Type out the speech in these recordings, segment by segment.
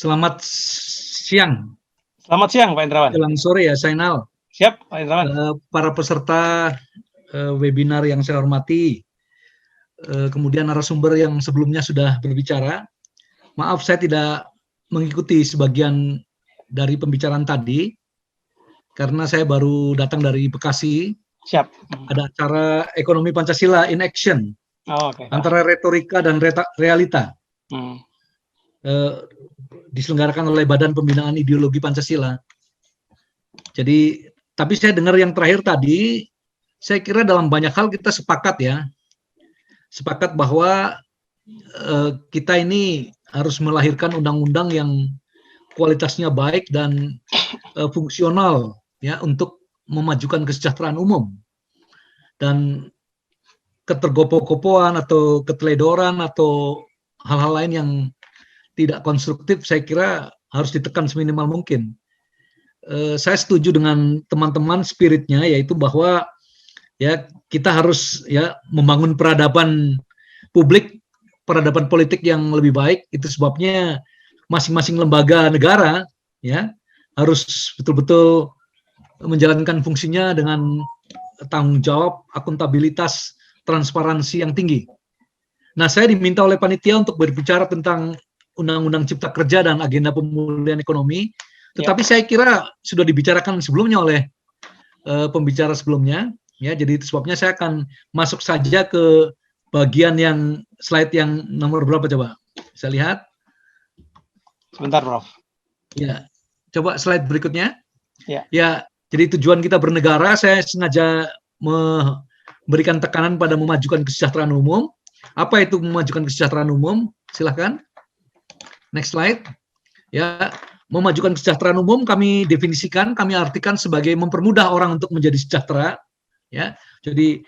Selamat siang. Selamat siang, Pak Indrawan. Jelang sore ya, Zainal. Siap, Pak Indrawan. Para peserta webinar yang saya hormati, kemudian narasumber yang sebelumnya sudah berbicara. Maaf, saya tidak mengikuti sebagian dari pembicaraan tadi, karena saya baru datang dari Bekasi. Siap. Ada acara Ekonomi Pancasila in Action, antara retorika dan realita. Diselenggarakan oleh Badan Pembinaan Ideologi Pancasila. Jadi, tapi saya dengar yang terakhir tadi, saya kira dalam banyak hal kita sepakat ya, sepakat bahwa kita ini harus melahirkan undang-undang yang kualitasnya baik dan fungsional ya untuk memajukan kesejahteraan umum. Dan ketergopoh-gopohan atau keteledoran atau hal-hal lain yang tidak konstruktif saya kira harus ditekan seminimal mungkin. Saya setuju dengan teman-teman spiritnya, yaitu bahwa ya kita harus ya membangun peradaban publik, peradaban politik yang lebih baik. Itu sebabnya masing-masing lembaga negara ya harus betul-betul menjalankan fungsinya dengan tanggung jawab, akuntabilitas, transparansi yang tinggi. Nah, saya diminta oleh panitia untuk berbicara tentang Undang-Undang Cipta Kerja dan agenda pemulihan ekonomi, tetapi saya kira sudah dibicarakan sebelumnya oleh pembicara sebelumnya, ya. Jadi itu sebabnya saya akan masuk saja ke bagian yang slide yang nomor berapa coba? Saya lihat. Sebentar, Prof. Ya, coba slide berikutnya. Ya. Ya, jadi tujuan kita bernegara, saya sengaja memberikan tekanan pada memajukan kesejahteraan umum. Apa itu memajukan kesejahteraan umum? Silakan. Next slide. Ya, memajukan kesejahteraan umum kami definisikan, kami artikan sebagai mempermudah orang untuk menjadi sejahtera. Ya, jadi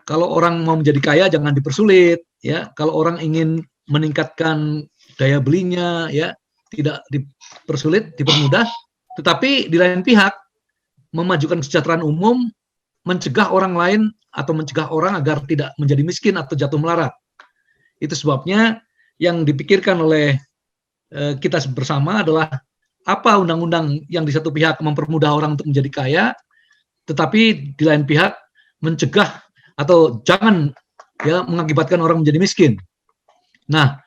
kalau orang mau menjadi kaya jangan dipersulit. Ya, kalau orang ingin meningkatkan daya belinya, ya tidak dipersulit, dipermudah. Tetapi di lain pihak memajukan kesejahteraan umum, mencegah orang lain atau mencegah orang agar tidak menjadi miskin atau jatuh melarat. Itu sebabnya yang dipikirkan oleh kita bersama adalah apa undang-undang yang di satu pihak mempermudah orang untuk menjadi kaya, tetapi di lain pihak mencegah atau jangan ya mengakibatkan orang menjadi miskin. Nah,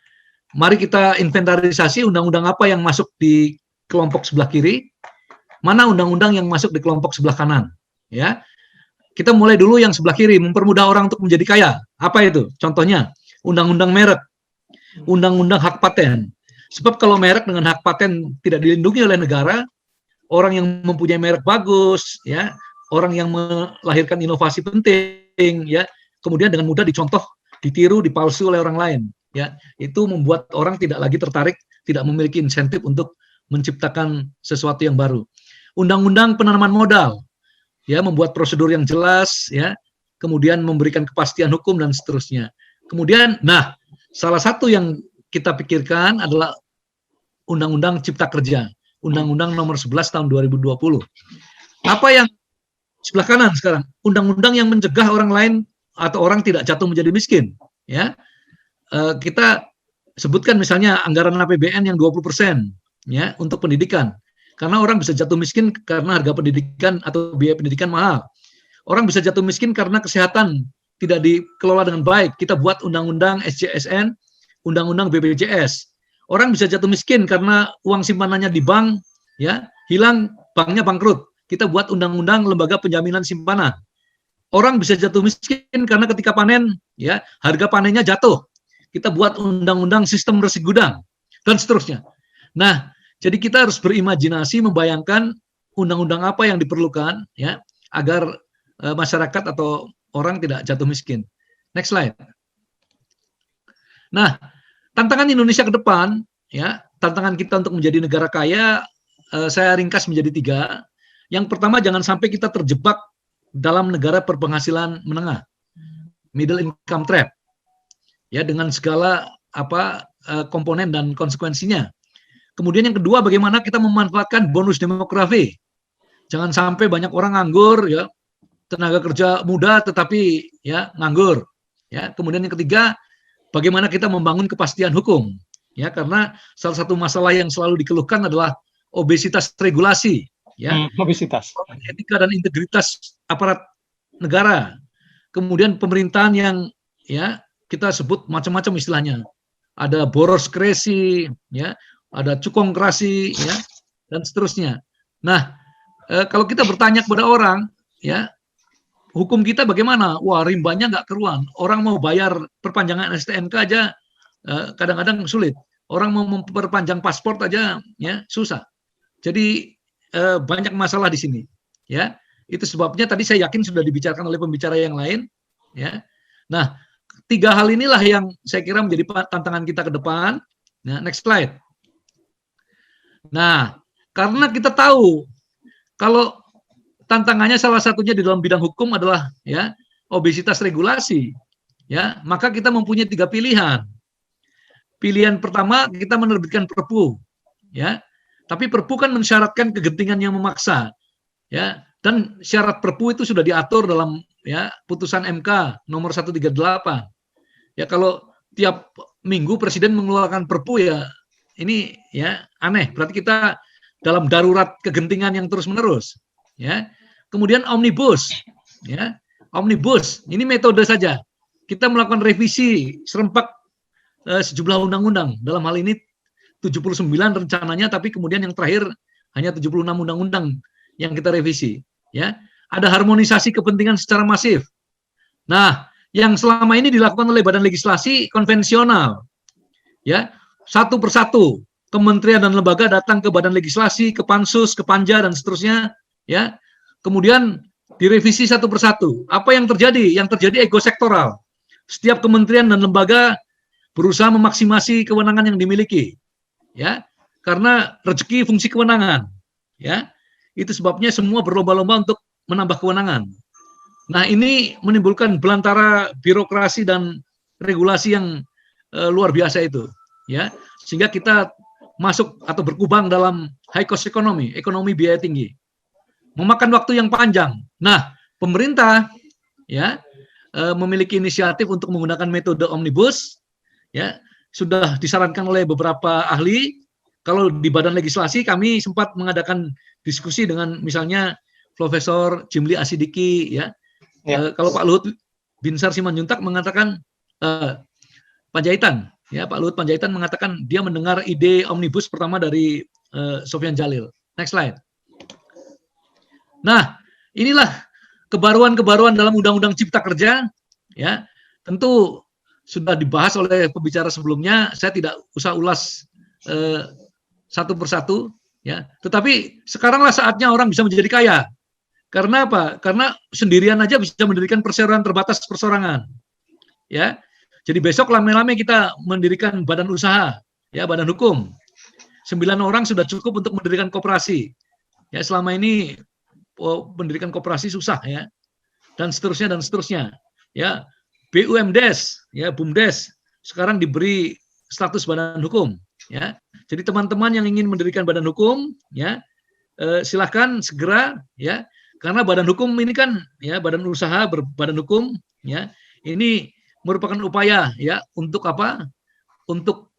mari kita inventarisasi undang-undang apa yang masuk di kelompok sebelah kiri, mana undang-undang yang masuk di kelompok sebelah kanan. Ya, kita mulai dulu yang sebelah kiri, mempermudah orang untuk menjadi kaya. Apa itu? Contohnya, undang-undang merek, undang-undang hak paten. Sebab kalau merek dengan hak paten tidak dilindungi oleh negara, orang yang mempunyai merek bagus, ya, orang yang melahirkan inovasi penting, ya, kemudian dengan mudah dicontoh, ditiru, dipalsu oleh orang lain, ya, itu membuat orang tidak lagi tertarik, tidak memiliki insentif untuk menciptakan sesuatu yang baru. Undang-undang penanaman modal, ya, membuat prosedur yang jelas, ya, kemudian memberikan kepastian hukum dan seterusnya. Kemudian, nah, salah satu yang kita pikirkan adalah Undang-Undang Cipta Kerja, Undang-Undang nomor 11 tahun 2020. Apa yang sebelah kanan sekarang? Undang-undang yang mencegah orang lain atau orang tidak jatuh menjadi miskin. Ya, kita sebutkan misalnya anggaran APBN yang 20% ya untuk pendidikan. Karena orang bisa jatuh miskin karena harga pendidikan atau biaya pendidikan mahal. Orang bisa jatuh miskin karena kesehatan tidak dikelola dengan baik. Kita buat undang-undang SJSN, undang-undang BPJS. Orang bisa jatuh miskin karena uang simpanannya di bank ya hilang, banknya bangkrut. Kita buat undang-undang lembaga penjaminan simpanan. Orang bisa jatuh miskin karena ketika panen ya harga panennya jatuh. Kita buat undang-undang sistem resi gudang dan seterusnya. Nah, jadi kita harus berimajinasi membayangkan undang-undang apa yang diperlukan ya agar masyarakat atau orang tidak jatuh miskin. Next slide. Nah, tantangan Indonesia ke depan, ya, tantangan kita untuk menjadi negara kaya, saya ringkas menjadi 3. Yang pertama, jangan sampai kita terjebak dalam negara berpenghasilan menengah, middle income trap, ya, dengan segala komponen dan konsekuensinya. Kemudian yang kedua, bagaimana kita memanfaatkan bonus demografi. Jangan sampai banyak orang nganggur, ya, tenaga kerja muda tetapi ya nganggur. Ya, kemudian yang ketiga, bagaimana kita membangun kepastian hukum. ya, karena salah satu masalah yang selalu dikeluhkan adalah obesitas regulasi, ya, Obesitas. etika dan integritas aparat negara, kemudian pemerintahan yang, ya, kita sebut macam-macam istilahnya, ada boroskresi, ya, ada cukongkrasi, ya, dan seterusnya. Nah, kalau kita bertanya kepada orang, ya, hukum kita bagaimana? Wah, rimbanya nggak keruan. Orang mau bayar perpanjangan STNK aja kadang-kadang sulit. Orang mau memperpanjang paspor aja, ya, susah. Jadi banyak masalah di sini, ya. Itu sebabnya tadi saya yakin sudah dibicarakan oleh pembicara yang lain, ya. Nah, 3 hal inilah yang saya kira menjadi tantangan kita ke depan. Nah, next slide. Nah, karena kita tahu kalau tantangannya salah satunya di dalam bidang hukum adalah, ya, obesitas regulasi, ya, maka kita mempunyai 3 pilihan. Pilihan pertama, kita menerbitkan Perpu, ya. Tapi Perpu kan mensyaratkan kegentingan yang memaksa, ya. Dan syarat Perpu itu sudah diatur dalam, ya, putusan MK nomor 138. Ya, kalau tiap minggu Presiden mengeluarkan Perpu, ya ini, ya, aneh. Berarti kita dalam darurat kegentingan yang terus-menerus, ya. Kemudian omnibus, ya. Omnibus, ini metode saja. Kita melakukan revisi serempak sejumlah undang-undang. Dalam hal ini 79 rencananya, tapi kemudian yang terakhir hanya 76 undang-undang yang kita revisi, ya. Ada harmonisasi kepentingan secara masif. Nah, yang selama ini dilakukan oleh badan legislasi konvensional, ya, satu persatu kementerian dan lembaga datang ke badan legislasi, ke Pansus, ke Panja, dan seterusnya, ya. Kemudian direvisi satu persatu. Apa yang terjadi? Yang terjadi ego sektoral. Setiap kementerian dan lembaga berusaha memaksimasi kewenangan yang dimiliki, ya, karena rezeki fungsi kewenangan, ya. Itu sebabnya semua berlomba-lomba untuk menambah kewenangan. Nah, ini menimbulkan belantara birokrasi dan regulasi yang luar biasa itu, ya, sehingga kita masuk atau berkubang dalam high cost economy, ekonomi biaya tinggi, memakan waktu yang panjang. Nah, pemerintah, ya, memiliki inisiatif untuk menggunakan metode omnibus, ya, sudah disarankan oleh beberapa ahli. Kalau di badan legislasi kami sempat mengadakan diskusi dengan misalnya Profesor Jimli Asidiki, ya. Kalau Pak Luhut Binsar Simanjuntak mengatakan Panjaitan, ya, Pak Luhut Panjaitan mengatakan dia mendengar ide omnibus pertama dari Sofyan Jalil. Next slide. Nah, inilah kebaruan-kebaruan dalam Undang-Undang Cipta Kerja, ya. Tentu sudah dibahas oleh pembicara sebelumnya, saya tidak usah ulas satu persatu, ya. Tetapi sekaranglah saatnya orang bisa menjadi kaya. Karena apa? Karena sendirian aja bisa mendirikan perseroan terbatas persorangan, ya. Jadi besok lame-lame kita mendirikan badan usaha, ya, badan hukum. 9 orang sudah cukup untuk mendirikan koperasi. Ya, selama ini mendirikan koperasi susah, ya. Dan seterusnya. Ya, BUMDes, ya, BUMDes sekarang diberi status badan hukum, ya. Jadi teman-teman yang ingin mendirikan badan hukum, ya, silakan segera, ya, karena badan hukum ini kan, ya, badan usaha berbadan hukum, ya, ini merupakan upaya, ya, untuk apa? Untuk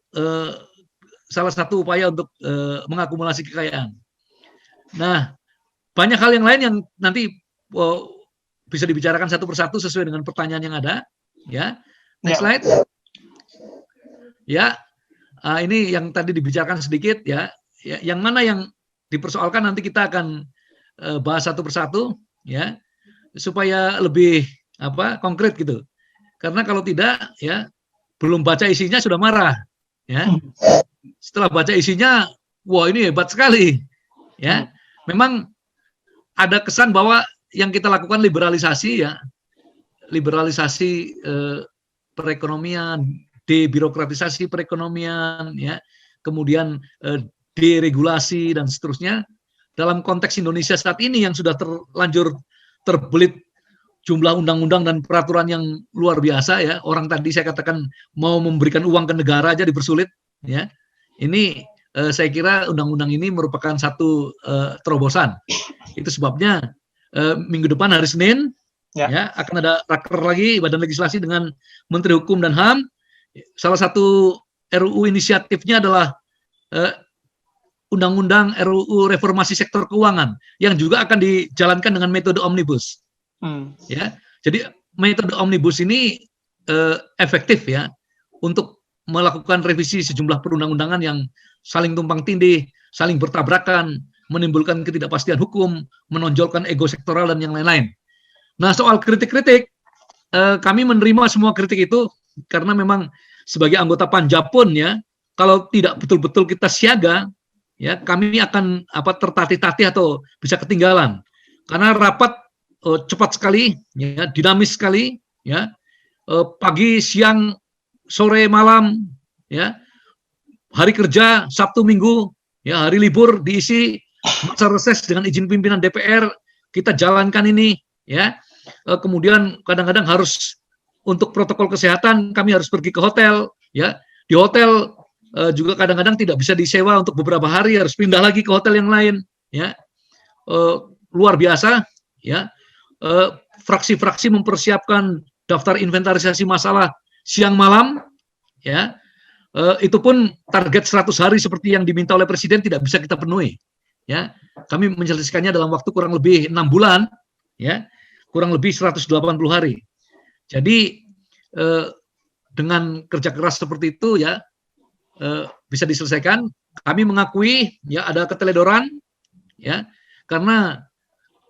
salah satu upaya untuk mengakumulasi kekayaan. Nah, banyak hal yang lain yang nanti bisa dibicarakan satu persatu sesuai dengan pertanyaan yang ada, ya. Next slide. Ya, ini yang tadi dibicarakan sedikit, ya. Yang mana yang dipersoalkan nanti kita akan bahas satu persatu, ya, supaya lebih konkret gitu. Karena kalau tidak, ya, belum baca isinya sudah marah, ya. Setelah baca isinya, wah, ini hebat sekali, ya. Memang ada kesan bahwa yang kita lakukan liberalisasi, ya, liberalisasi perekonomian, debirokratisasi perekonomian, ya, kemudian deregulasi dan seterusnya. Dalam konteks Indonesia saat ini yang sudah terlanjur terbelit jumlah undang-undang dan peraturan yang luar biasa, ya. Orang tadi saya katakan mau memberikan uang ke negara aja dipersulit, ya. Ini saya kira undang-undang ini merupakan satu terobosan. Itu sebabnya minggu depan hari Senin, ya, akan ada raker lagi Badan Legislasi dengan Menteri Hukum dan HAM. Salah satu RUU inisiatifnya adalah Undang-Undang RUU Reformasi Sektor Keuangan yang juga akan dijalankan dengan metode omnibus. Ya, jadi metode omnibus ini efektif ya untuk melakukan revisi sejumlah perundang-undangan yang saling tumpang tindih, saling bertabrakan, menimbulkan ketidakpastian hukum, menonjolkan ego sektoral dan yang lain-lain. Nah, soal kritik-kritik, kami menerima semua kritik itu karena memang sebagai anggota Panja pun ya, kalau tidak betul-betul kita siaga, ya kami akan tertatih-tatih atau bisa ketinggalan. Karena rapat cepat sekali, ya, dinamis sekali, ya, pagi, siang, sore, malam, ya, hari kerja, Sabtu, Minggu, ya, hari libur diisi masa reses dengan izin pimpinan DPR, kita jalankan ini, ya. Kemudian kadang-kadang harus untuk protokol kesehatan kami harus pergi ke hotel, ya. Di hotel juga kadang-kadang tidak bisa disewa untuk beberapa hari, harus pindah lagi ke hotel yang lain, ya. Luar biasa, ya. Fraksi-fraksi mempersiapkan daftar inventarisasi masalah siang malam, ya. Itu pun target 100 hari seperti yang diminta oleh Presiden tidak bisa kita penuhi, ya. Kami menyelesaikannya dalam waktu kurang lebih 6 bulan, ya, kurang lebih 180 hari. Jadi dengan kerja keras seperti itu, ya, bisa diselesaikan. Kami mengakui, ya, ada keteledoran, ya, karena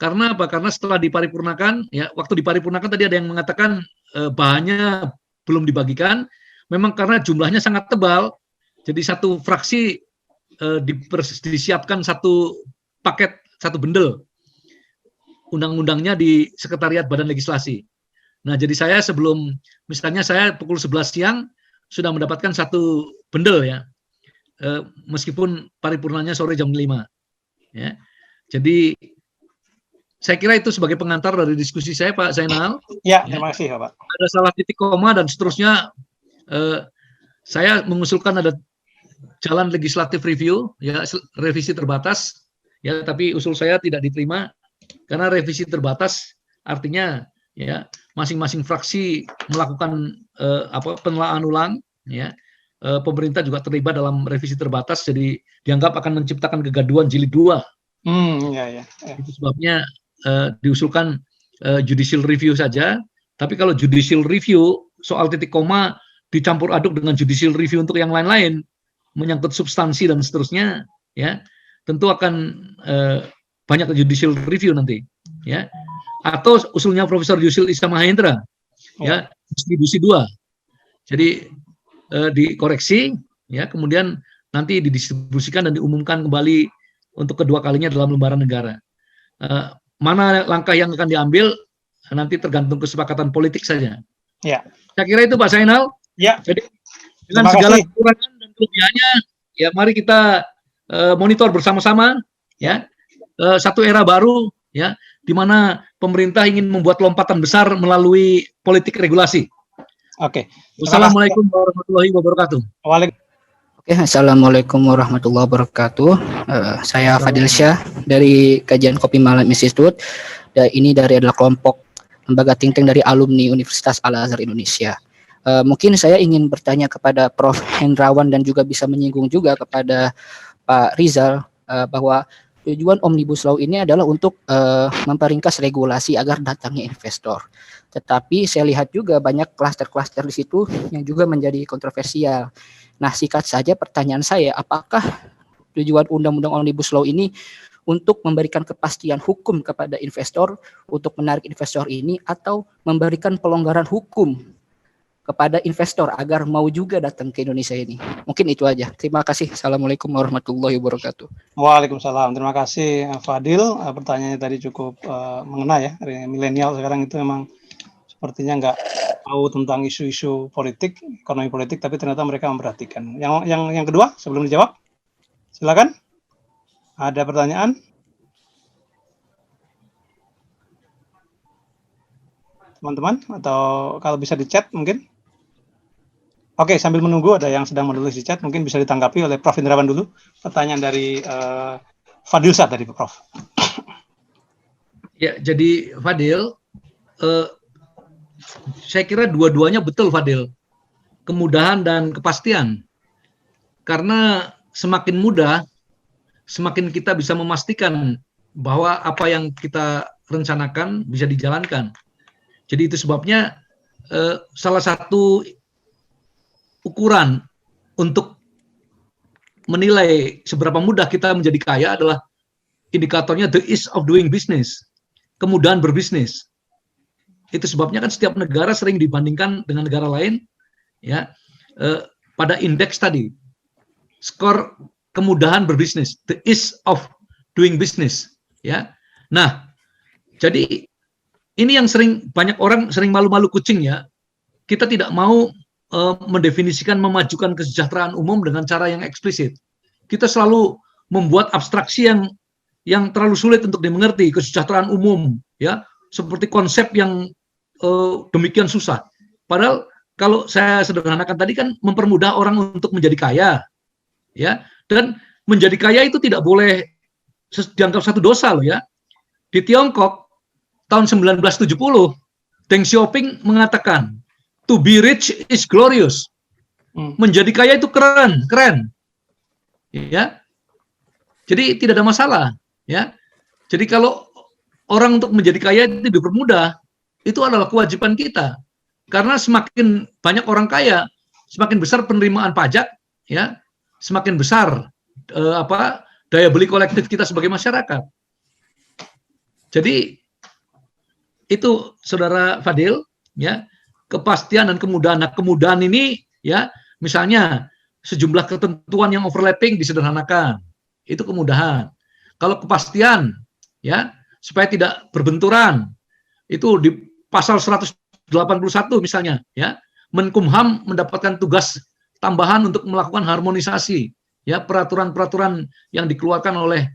apa? Karena setelah diparipurnakan, ya, waktu diparipurnakan tadi ada yang mengatakan bahannya belum dibagikan. Memang karena jumlahnya sangat tebal, jadi satu fraksi disiapkan satu paket, satu bendel undang-undangnya di Sekretariat Badan Legislasi. Nah, jadi saya sebelum, misalnya saya pukul 11 siang sudah mendapatkan satu bendel, ya, meskipun paripurnanya sore jam 5. Ya. Jadi saya kira itu sebagai pengantar dari diskusi saya, Pak Zainal. Ya, terima kasih, Pak. Ada salah titik koma dan seterusnya. Saya mengusulkan ada jalan legislatif review, ya, revisi terbatas, ya, tapi usul saya tidak diterima karena revisi terbatas artinya, ya, masing-masing fraksi melakukan penelaahan ulang, ya. Pemerintah juga terlibat dalam revisi terbatas, jadi dianggap akan menciptakan kegaduhan jilid 2. Ya. Itu sebabnya diusulkan judicial review saja. Tapi kalau judicial review soal titik koma dicampur aduk dengan judicial review untuk yang lain-lain, menyangkut substansi dan seterusnya, ya, tentu akan banyak judicial review nanti, ya. Atau usulnya Profesor Yusril Iza Mahendra, ya, distribusi 2. Jadi dikoreksi, ya, kemudian nanti didistribusikan dan diumumkan kembali untuk kedua kalinya dalam lembaran negara. Mana langkah yang akan diambil nanti tergantung kesepakatan politik saja. Ya. Saya kira itu, Pak Zainal. Ya. Jadi dengan segala kekurangan dan kelebihannya, ya, mari kita monitor bersama-sama, ya, satu era baru, ya, di mana pemerintah ingin membuat lompatan besar melalui politik regulasi. Oke. Wassalamualaikum warahmatullahi wabarakatuh. Oke, assalamualaikum warahmatullahi wabarakatuh. Saya Fadil Syah dari Kajian Kopi Malam Institute. Dan ini adalah kelompok lembaga think tank dari alumni Universitas Al-Azhar Indonesia. Mungkin saya ingin bertanya kepada Prof. Hendrawan dan juga bisa menyinggung juga kepada Pak Rizal bahwa tujuan Omnibus Law ini adalah untuk memperingkas regulasi agar datangnya investor. Tetapi saya lihat juga banyak klaster-klaster di situ yang juga menjadi kontroversial. Nah, singkat saja pertanyaan saya, apakah tujuan Undang-Undang Omnibus Law ini untuk memberikan kepastian hukum kepada investor untuk menarik investor ini, atau memberikan pelonggaran hukum kepada investor agar mau juga datang ke Indonesia ini? Mungkin itu aja. Terima kasih. Assalamualaikum warahmatullahi wabarakatuh. Waalaikumsalam. Terima kasih, Fadil. Pertanyaannya tadi cukup mengena, ya. Milenial sekarang itu memang sepertinya nggak tahu tentang isu-isu politik, ekonomi politik, tapi ternyata mereka memperhatikan. Yang kedua, sebelum dijawab, silakan. Ada pertanyaan? Teman-teman, atau kalau bisa di chat mungkin? Oke, sambil menunggu ada yang sedang menulis di chat, mungkin bisa ditanggapi oleh Prof. Hendrawan dulu. Pertanyaan dari Fadil Syah tadi, Prof. Ya, jadi Fadil, saya kira dua-duanya betul, Fadil. Kemudahan dan kepastian. Karena semakin mudah, semakin kita bisa memastikan bahwa apa yang kita rencanakan bisa dijalankan. Jadi itu sebabnya salah satu ukuran untuk menilai seberapa mudah kita menjadi kaya adalah indikatornya the ease of doing business, kemudahan berbisnis. Itu sebabnya kan setiap negara sering dibandingkan dengan negara lain, ya, pada indeks tadi, skor kemudahan berbisnis, the ease of doing business, ya. Nah, jadi ini yang banyak orang sering malu-malu kucing, ya. Kita tidak mau mendefinisikan memajukan kesejahteraan umum dengan cara yang eksplisit. Kita selalu membuat abstraksi yang terlalu sulit untuk dimengerti, kesejahteraan umum, ya, seperti konsep yang demikian susah. Padahal kalau saya sederhanakan tadi kan mempermudah orang untuk menjadi kaya, ya, dan menjadi kaya itu tidak boleh dianggap satu dosa loh, ya. Di Tiongkok tahun 1970, Deng Xiaoping mengatakan, to be rich is glorious. Menjadi kaya itu keren. Ya. Jadi tidak ada masalah, ya. Jadi kalau orang untuk menjadi kaya itu dipermudah, itu adalah kewajiban kita. Karena semakin banyak orang kaya, semakin besar penerimaan pajak, ya, semakin besar daya beli kolektif kita sebagai masyarakat. Jadi itu Saudara Fadil, ya, kepastian dan kemudahan. Nah, kemudahan ini, ya, misalnya sejumlah ketentuan yang overlapping disederhanakan, itu kemudahan. Kalau kepastian, ya, supaya tidak berbenturan, itu di pasal 181 misalnya, ya, Menkumham mendapatkan tugas tambahan untuk melakukan harmonisasi, ya, peraturan-peraturan yang dikeluarkan oleh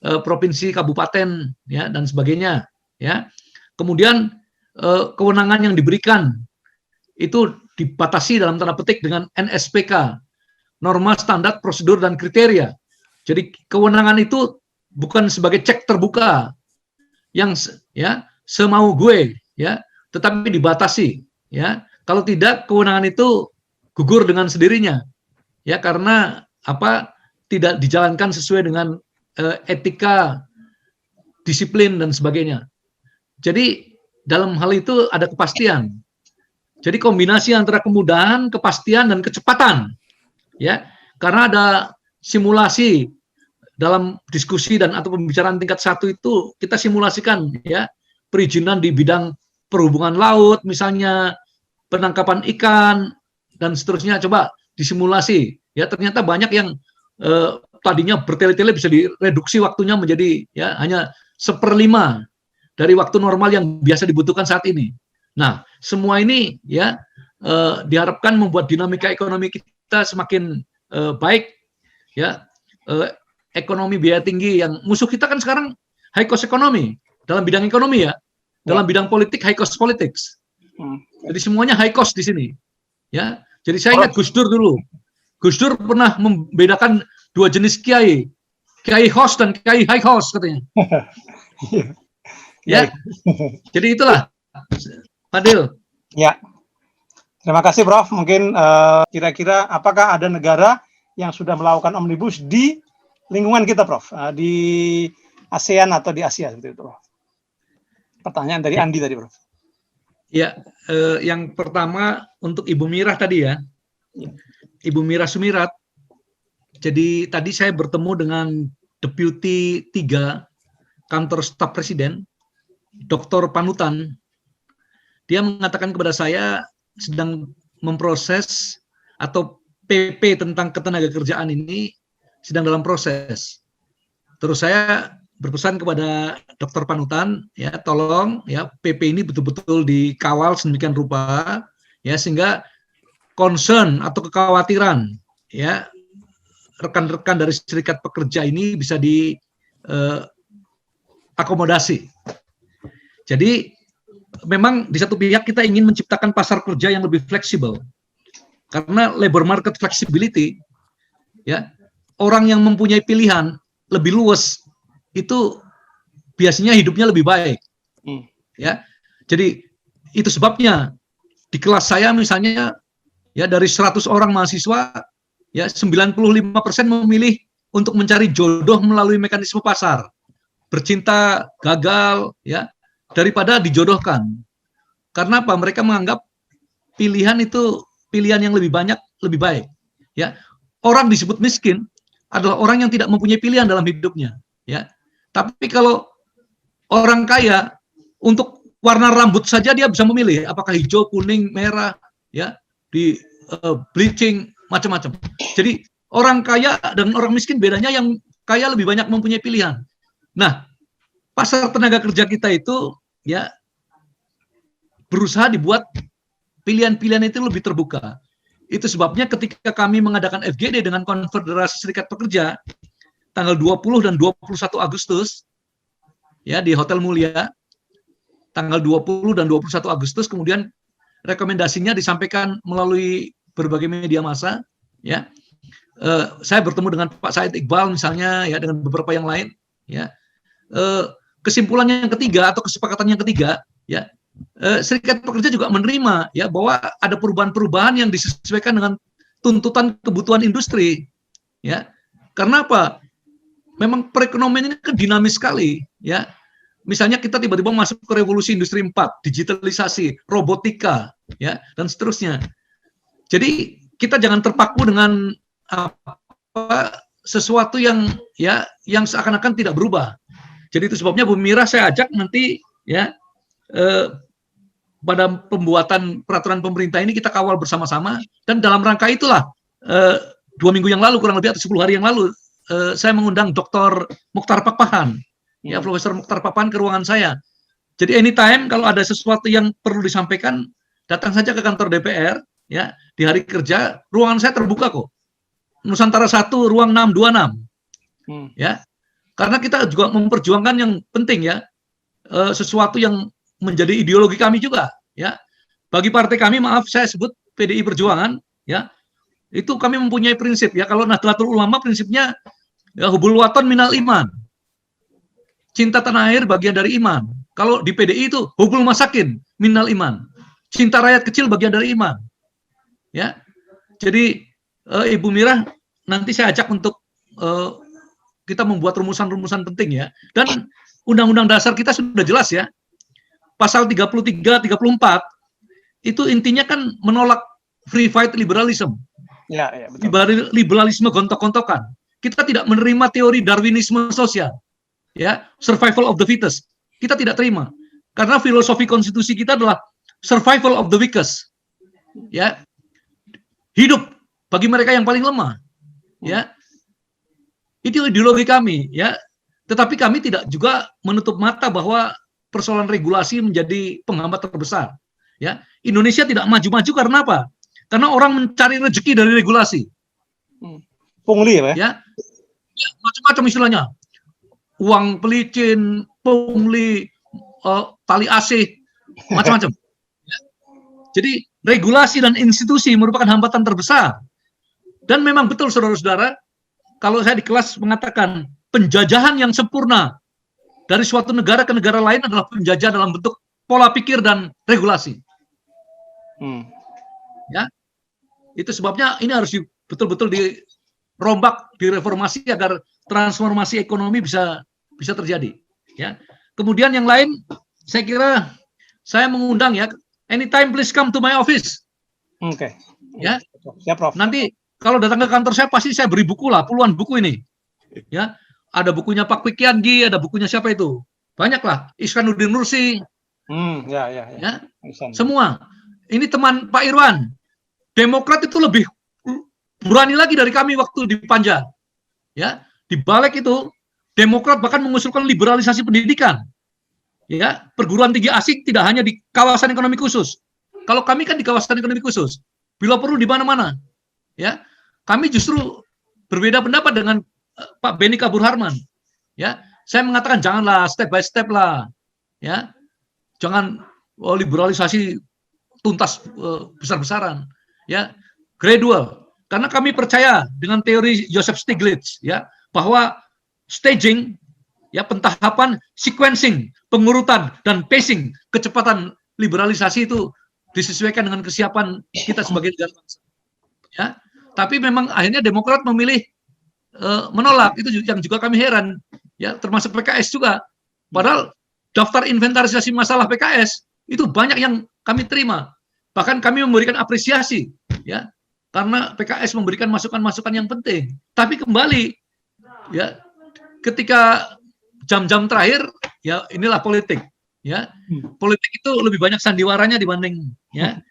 provinsi, kabupaten, ya, dan sebagainya, ya. Kemudian kewenangan yang diberikan itu dibatasi dalam tanda petik dengan NSPK, norma standar prosedur dan kriteria. Jadi kewenangan itu bukan sebagai cek terbuka yang, ya, semau gue, ya, tetapi dibatasi, ya. Kalau tidak, kewenangan itu gugur dengan sendirinya, ya, karena tidak dijalankan sesuai dengan etika, disiplin dan sebagainya. Jadi dalam hal itu ada kepastian. Jadi kombinasi antara kemudahan, kepastian, dan kecepatan, ya, karena ada simulasi dalam diskusi dan atau pembicaraan tingkat 1 itu kita simulasikan, ya, perizinan di bidang perhubungan laut, misalnya penangkapan ikan dan seterusnya, coba disimulasi, ya, ternyata banyak yang tadinya bertele-tele bisa direduksi waktunya menjadi, ya, hanya 1/5 dari waktu normal yang biasa dibutuhkan saat ini. Nah, semua ini, ya, diharapkan membuat dinamika ekonomi kita semakin baik, ya. Ekonomi biaya tinggi yang musuh kita kan sekarang high cost ekonomi dalam bidang ekonomi, ya. Dalam bidang politik high cost politics. Jadi semuanya high cost di sini, ya. Jadi saya ingat Gus Dur dulu. Gus Dur pernah membedakan 2 jenis kiai host dan kiai high host katanya. Ya. Jadi itulah Fadil. Ya. Terima kasih Prof. Mungkin kira-kira apakah ada negara yang sudah melakukan omnibus di lingkungan kita, Prof? Di ASEAN atau di Asia seperti itu, Prof? Pertanyaan dari Andi tadi, Prof. Ya, yang pertama untuk Ibu Mirah tadi, ya. Ibu Mirah Sumirat. Jadi tadi saya bertemu dengan Deputi 3 Kantor Staf Presiden, Dr. Panutan. Dia mengatakan kepada saya sedang memproses atau PP tentang ketenagakerjaan ini sedang dalam proses. Terus saya berpesan kepada Dr. Panutan, ya, tolong, ya, PP ini betul-betul dikawal sedemikian rupa, ya, sehingga concern atau kekhawatiran, ya, rekan-rekan dari serikat pekerja ini bisa diakomodasi. Jadi memang di satu pihak kita ingin menciptakan pasar kerja yang lebih fleksibel, karena labor market flexibility, ya, orang yang mempunyai pilihan lebih luas itu biasanya hidupnya lebih baik, ya. Jadi itu sebabnya di kelas saya misalnya, ya, dari 100 orang mahasiswa ya 95% memilih untuk mencari jodoh melalui mekanisme pasar, bercinta gagal, ya, daripada dijodohkan. Karena apa? Mereka menganggap pilihan itu pilihan yang lebih banyak lebih baik. Ya, orang disebut miskin adalah orang yang tidak mempunyai pilihan dalam hidupnya. Ya, tapi kalau orang kaya untuk warna rambut saja dia bisa memilih apakah hijau, kuning, merah, ya, di bleaching macam-macam. Jadi orang kaya dan orang miskin bedanya yang kaya lebih banyak mempunyai pilihan. Nah, pasar tenaga kerja kita itu ya berusaha dibuat pilihan-pilihan itu lebih terbuka. Itu sebabnya ketika kami mengadakan FGD dengan Konfederasi Serikat Pekerja tanggal 20 dan 21 Agustus ya di Hotel Mulia tanggal 20 dan 21 Agustus, kemudian rekomendasinya disampaikan melalui berbagai media massa ya. Saya bertemu dengan Pak Said Iqbal misalnya ya, dengan beberapa yang lain ya. Kesimpulan yang ketiga atau kesepakatan yang ketiga ya, Serikat Pekerja juga menerima ya bahwa ada perubahan-perubahan yang disesuaikan dengan tuntutan kebutuhan industri ya. Karena apa? Memang perekonomian ini kan dinamis sekali ya. Misalnya kita tiba-tiba masuk ke revolusi industri 4, digitalisasi, robotika ya, dan seterusnya. Jadi kita jangan terpaku dengan sesuatu yang ya yang seakan-akan tidak berubah. Jadi itu sebabnya Bu Mira saya ajak nanti ya pada pembuatan peraturan pemerintah ini kita kawal bersama-sama, dan dalam rangka itulah 2 minggu yang lalu kurang lebih atau 10 hari yang lalu saya mengundang Dr. Mokhtar Pakpahan, ya Profesor Mokhtar Pakpahan ke ruangan saya. Jadi anytime kalau ada sesuatu yang perlu disampaikan datang saja ke kantor DPR ya, di hari kerja ruangan saya terbuka kok. Nusantara 1 ruang 626. Ya. Karena kita juga memperjuangkan yang penting ya, sesuatu yang menjadi ideologi kami juga ya. Bagi partai kami, maaf saya sebut PDI Perjuangan ya, itu kami mempunyai prinsip ya. Kalau Nahdlatul Ulama prinsipnya ya, hubul waton minal iman, cinta tanah air bagian dari iman. Kalau di PDI itu hubul masakin minal iman, cinta rakyat kecil bagian dari iman ya. Jadi Ibu Mira nanti saya ajak untuk kita membuat rumusan-rumusan penting ya. Dan Undang-Undang Dasar kita sudah jelas ya. Pasal 33, 34 itu intinya kan menolak free fight liberalism. Ya, betul. Liberalisme gontok-gontokan. Kita tidak menerima teori Darwinisme sosial. Ya, survival of the fittest. Kita tidak terima. Karena filosofi konstitusi kita adalah survival of the weakest. Ya. Hidup bagi mereka yang paling lemah. Ya. Itu ideologi kami, ya. Tetapi kami tidak juga menutup mata bahwa persoalan regulasi menjadi penghambat terbesar. Ya, Indonesia tidak maju-maju karena apa? Karena orang mencari rezeki dari regulasi. Pungli ya, Pak? Ya, macam-macam istilahnya. Uang pelicin, pungli, tali asih, macam-macam. Ya. Jadi regulasi dan institusi merupakan hambatan terbesar. Dan memang betul saudara-saudara, kalau saya di kelas mengatakan penjajahan yang sempurna dari suatu negara ke negara lain adalah penjajahan dalam bentuk pola pikir dan regulasi. Ya, itu sebabnya ini harus betul-betul dirombak, direformasi agar transformasi ekonomi bisa terjadi. Ya, kemudian yang lain, saya kira saya mengundang ya, anytime please come to my office. Oke. Ya, siap Prof. Nanti kalau datang ke kantor saya pasti saya beri buku lah, puluhan buku ini. Ya, ada bukunya Pak Kwikiangi, ada bukunya siapa itu? Banyak lah, Iskanuddin Nursi. Ya. Semua. Ini teman Pak Irwan. Demokrat itu lebih berani lagi dari kami waktu di Panja. Ya, di balik itu Demokrat bahkan mengusulkan liberalisasi pendidikan. Ya, perguruan tinggi asing tidak hanya di kawasan ekonomi khusus. Kalau kami kan di kawasan ekonomi khusus. Bila perlu di mana-mana. Ya, kami justru berbeda pendapat dengan Pak Beni Kabur Harman. Ya, saya mengatakan janganlah step by step lah. Ya, jangan liberalisasi tuntas besar-besaran. Ya, gradual. Karena kami percaya dengan teori Joseph Stiglitz ya, bahwa staging ya, pentahapan, sequencing, pengurutan dan pacing kecepatan liberalisasi itu disesuaikan dengan kesiapan kita sebagai negara bangsa. Ya. Tapi memang akhirnya Demokrat memilih menolak. Itu yang juga kami heran, ya, termasuk PKS juga. Padahal daftar inventarisasi masalah PKS itu banyak yang kami terima. Bahkan kami memberikan apresiasi, ya, karena PKS memberikan masukan-masukan yang penting. Tapi kembali, ya, ketika jam-jam terakhir, ya inilah politik, ya. Politik itu lebih banyak sandiwaranya dibanding, ya,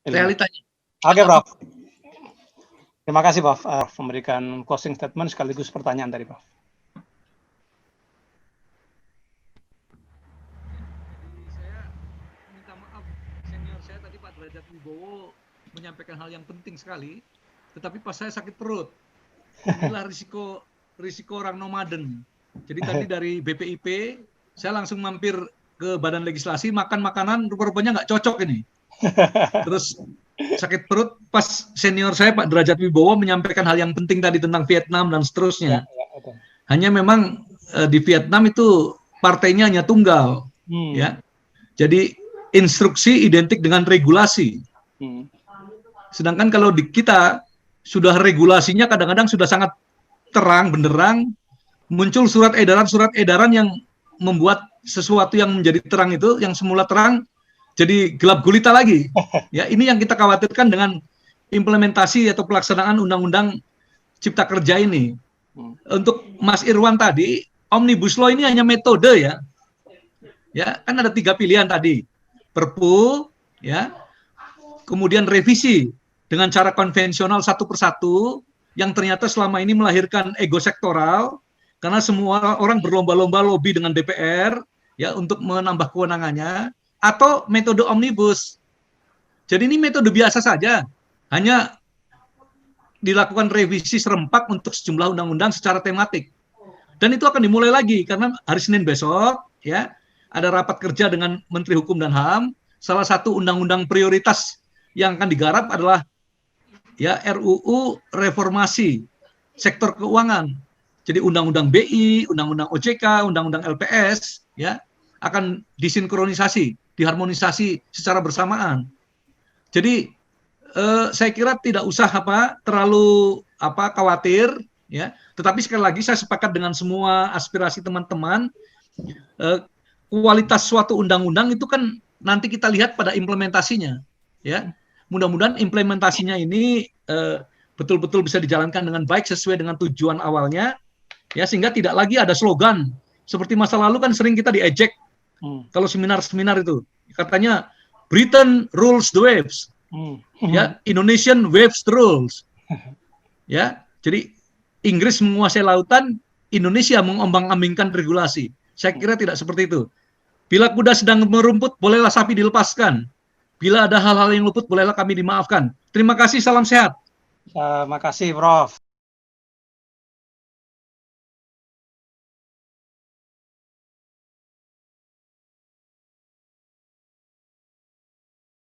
realitanya. Oke, Prof. Terima kasih, Prof. Memberikan closing statement sekaligus pertanyaan tadi, Prof. Saya minta maaf, senior saya tadi Pak Derajat Wibowo menyampaikan hal yang penting sekali, tetapi pas saya sakit perut. Inilah risiko orang nomaden. Jadi tadi dari BPIP, saya langsung mampir ke Badan Legislasi, makan makanan rupa-rupanya nggak cocok ini. Terus sakit perut pas senior saya Pak Derajat Wibowo menyampaikan hal yang penting tadi tentang Vietnam dan seterusnya. Hanya memang di Vietnam itu partainya hanya tunggal, ya. Jadi instruksi identik dengan regulasi. Sedangkan kalau di kita sudah regulasinya kadang-kadang sudah sangat terang benderang, muncul surat edaran yang membuat sesuatu yang menjadi terang itu yang semula terang jadi gelap gulita lagi. Ya, ini yang kita khawatirkan dengan implementasi atau pelaksanaan Undang-Undang Cipta Kerja ini. Untuk Mas Irwan tadi, Omnibus Law ini hanya metode, ya. Ya, kan ada 3 pilihan tadi. Perpu, ya. Kemudian revisi dengan cara konvensional satu persatu yang ternyata selama ini melahirkan ego sektoral karena semua orang berlomba-lomba lobby dengan DPR, ya, untuk menambah kewenangannya. Atau metode omnibus. Jadi ini metode biasa saja, hanya dilakukan revisi serempak untuk sejumlah undang-undang secara tematik. Dan itu akan dimulai lagi karena hari Senin besok, ya, ada rapat kerja dengan Menteri Hukum dan HAM. Salah satu undang-undang prioritas yang akan digarap adalah, ya, RUU reformasi sektor keuangan. Jadi undang-undang BI, undang-undang OJK, undang-undang LPS, ya, akan disinkronisasi, diharmonisasi secara bersamaan. Jadi saya kira tidak usah terlalu khawatir, ya. Tetapi sekali lagi saya sepakat dengan semua aspirasi teman-teman. Kualitas suatu undang-undang itu kan nanti kita lihat pada implementasinya, ya. Mudah-mudahan implementasinya ini betul-betul bisa dijalankan dengan baik sesuai dengan tujuan awalnya, ya, sehingga tidak lagi ada slogan seperti masa lalu kan sering kita diejek. Kalau seminar-seminar itu katanya Britain rules the waves, ya, Indonesian waves the rules, ya. Jadi Inggris menguasai lautan, Indonesia mengombang-ambingkan regulasi. Saya kira tidak seperti itu. Bila kuda sedang merumput, bolehlah sapi dilepaskan. Bila ada hal-hal yang luput, bolehlah kami dimaafkan. Terima kasih, salam sehat. Terima kasih, Prof.